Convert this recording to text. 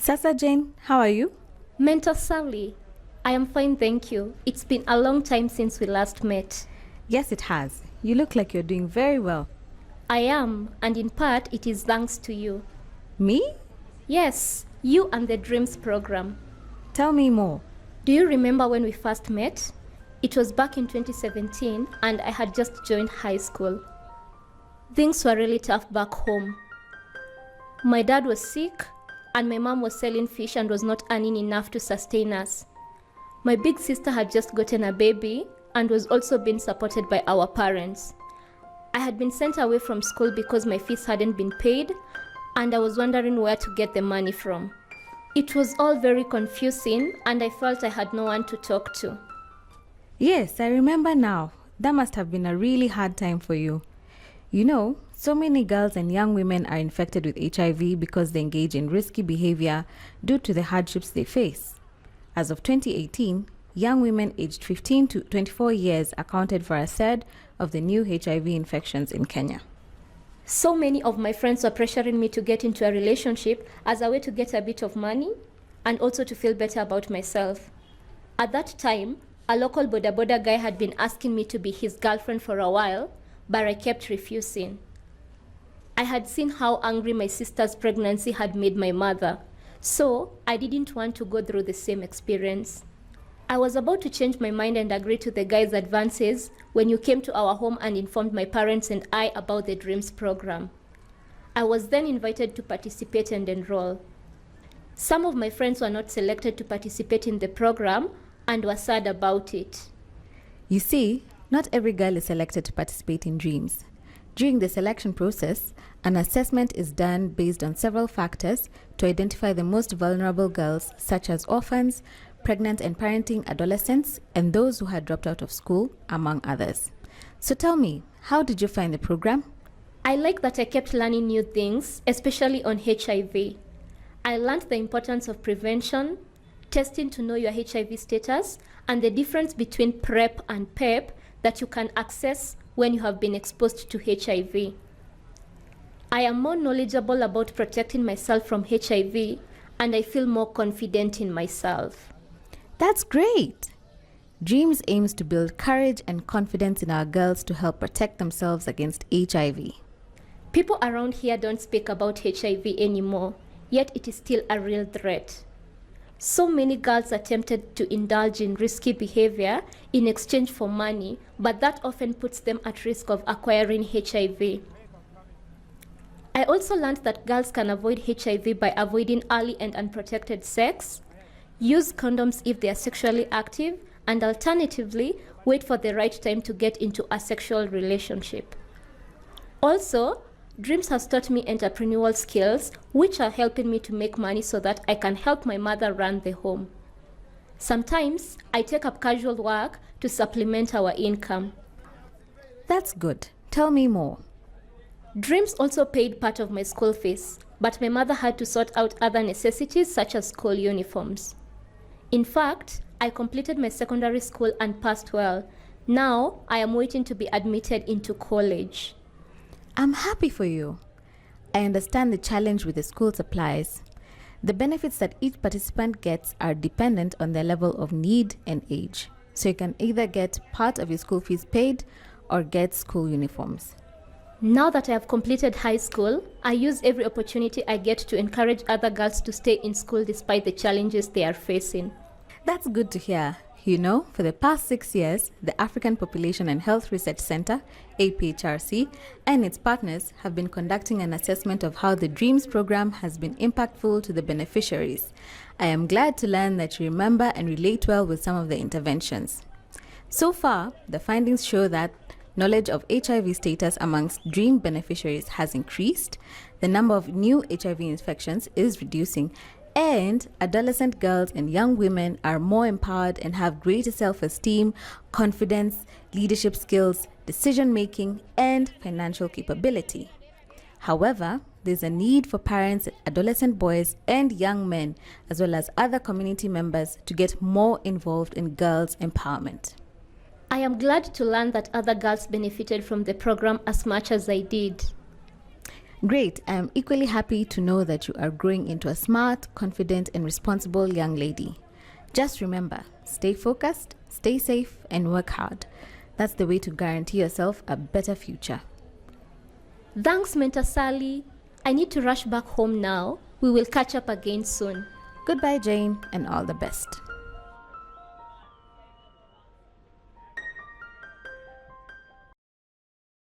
Sasa Jane, how are you? Mentor Sally, I am fine, thank you. It's been a long time since we last met. Yes, it has. You look like you're doing very well. I am, and in part, it is thanks to you. Me? Yes, you and the Dreams program. Tell me more. Do you remember when we first met? It was back in 2017, and I had just joined high school. Things were really tough back home. My dad was sick, and my mom was selling fish and was not earning enough to sustain us. My big sister had just gotten a baby and was also being supported by our parents. I had been sent away from school because my fees hadn't been paid, and I was wondering where to get the money from. It was all very confusing, and I felt I had no one to talk to. Yes, I remember now. That must have been a really hard time for you. You know, so many girls and young women are infected with HIV because they engage in risky behavior due to the hardships they face. As of 2018, young women aged 15 to 24 years accounted for a third of the new HIV infections in Kenya. So many of my friends were pressuring me to get into a relationship as a way to get a bit of money and also to feel better about myself. At that time, a local boda boda guy had been asking me to be his girlfriend for a while, but I kept refusing. I had seen how angry my sister's pregnancy had made my mother, so I didn't want to go through the same experience. I was about to change my mind and agree to the guy's advances when you came to our home and informed my parents and I about the Dreams program. I was then invited to participate and enroll. Some of my friends were not selected to participate in the program and were sad about it. You see, not every girl is selected to participate in Dreams. During the selection process, an assessment is done based on several factors to identify the most vulnerable girls, such as orphans, pregnant and parenting adolescents, and those who had dropped out of school, among others. So tell me, how did you find the program? I like that I kept learning new things, especially on HIV. I learned the importance of prevention, testing to know your HIV status, and the difference between PrEP and PEP that you can access when you have been exposed to HIV. I am more knowledgeable about protecting myself from HIV, and I feel more confident in myself. That's great! Dreams aims to build courage and confidence in our girls to help protect themselves against HIV. People around here don't speak about HIV anymore, yet it is still a real threat. So many girls are tempted to indulge in risky behavior in exchange for money, but that often puts them at risk of acquiring HIV. I also learned that girls can avoid HIV by avoiding early and unprotected sex, use condoms if they are sexually active, and alternatively, wait for the right time to get into a sexual relationship. Also, Dreams has taught me entrepreneurial skills, which are helping me to make money so that I can help my mother run the home. Sometimes, I take up casual work to supplement our income. That's good. Tell me more. Dreams also paid part of my school fees, but my mother had to sort out other necessities such as school uniforms. In fact, I completed my secondary school and passed well. Now, I am waiting to be admitted into college. I'm happy for you. I understand the challenge with the school supplies. The benefits that each participant gets are dependent on their level of need and age. So you can either get part of your school fees paid or get school uniforms. Now that I have completed high school, I use every opportunity I get to encourage other girls to stay in school despite the challenges they are facing. That's good to hear. You know, for the past 6 years, the African Population and Health Research Center, APHRC, and its partners have been conducting an assessment of how the Dreams program has been impactful to the beneficiaries. I am glad to learn that you remember and relate well with some of the interventions. So far, the findings show that knowledge of HIV status amongst Dream beneficiaries has increased, the number of new HIV infections is reducing, and adolescent girls and young women are more empowered and have greater self-esteem, confidence, leadership skills, decision-making, and financial capability. However, there's a need for parents, adolescent boys, and young men, as well as other community members, to get more involved in girls' empowerment. I am glad to learn that other girls benefited from the program as much as I did. Great. I am equally happy to know that you are growing into a smart, confident, and responsible young lady. Just remember, stay focused, stay safe, and work hard. That's the way to guarantee yourself a better future. Thanks, Mentor Sally. I need to rush back home now. We will catch up again soon. Goodbye, Jane, and all the best.